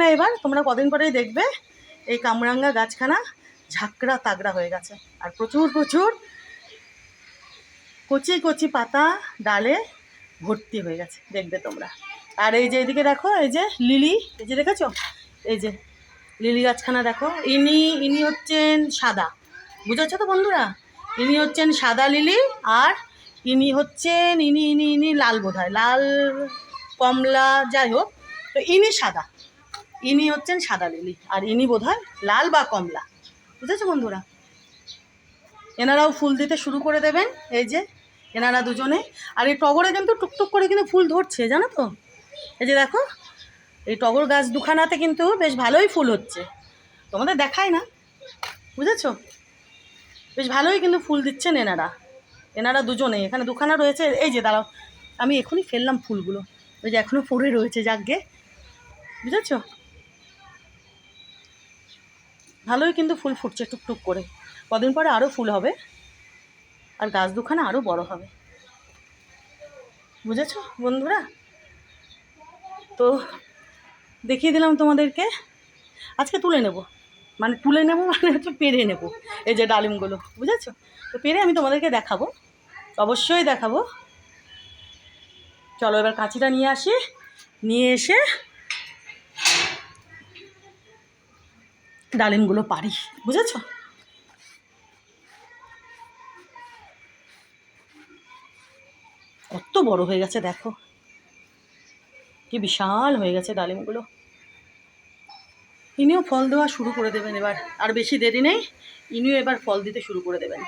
না এবার তোমরা কদিন পরেই দেখবে এই কামরাঙ্গা গাছখানা ঝাঁকড়া তাগড়া হয়ে গেছে, আর প্রচুর প্রচুর কচি কচি পাতা ডালে ভর্তি হয়ে গেছে, দেখবে তোমরা। আর এই যে এদিকে দেখো, এই যে লিলি, এই যে দেখেছো, এই যে লিলি গাছখানা দেখো, ইনি হচ্ছেন সাদা, বুঝেছো তো বন্ধুরা, ইনি হচ্ছেন সাদা লিলি, আর ইনি হচ্ছেন ইনি লাল, বোধ হয় লাল কমলা, যাই হোক, তো ইনি সাদা, ইনি হচ্ছেন সাদা লিলি, আর ইনি বোধ হয় লাল বা কমলা, বুঝেছো বন্ধুরা। এনারাও ফুল দিতে শুরু করে দেবেন, এই যে এনারা দুজনে। আর এই টগরে কিন্তু টুকটুক করে কিন্তু ফুল ধরছে, জানো তো, এই যে দেখো এই টগর গাছ দুখানাতে কিন্তু বেশ ভালোই ফুল হচ্ছে, তোমাদের দেখায় না, বুঝেছো, বেশ ভালোই কিন্তু ফুল দিচ্ছেন এনারা দুজনে। এখানে দুখানা রয়েছে, এই যে দাঁড়াও, আমি এখনই ফেললাম ফুলগুলো, ওই যে এখনও পড়ে রয়েছে, যাকগে, বুঝেছো, ভালোই কিন্তু ফুল ফুটছে টুকটুক করে, কদিন পরে আরও ফুল হবে, আর গাছ দুখানা আরও বড় হবে, বুঝেছো বন্ধুরা। তো দেখিয়ে দিলাম তোমাদেরকে, আজকে তুলে নেব মানে হচ্ছে পেরে নেব এই যে ডালিমগুলো, বুঝেছো। তো পেরে আমি তোমাদেরকে দেখাবো, অবশ্যই দেখাবো। চলো এবার কাঁচিটা নিয়ে আসি, নিয়ে এসে ডালিমগুলো পারি, বুঝেছো। কত বড় হয়ে গেছে দেখো, কি বিশাল হয়ে গেছে ডালিমগুলো। ইনিও ফল দেওয়া শুরু করে দেবেন এবার, আর বেশি দেরি নেই, ইনিও এবার ফল দিতে শুরু করে দেবেন।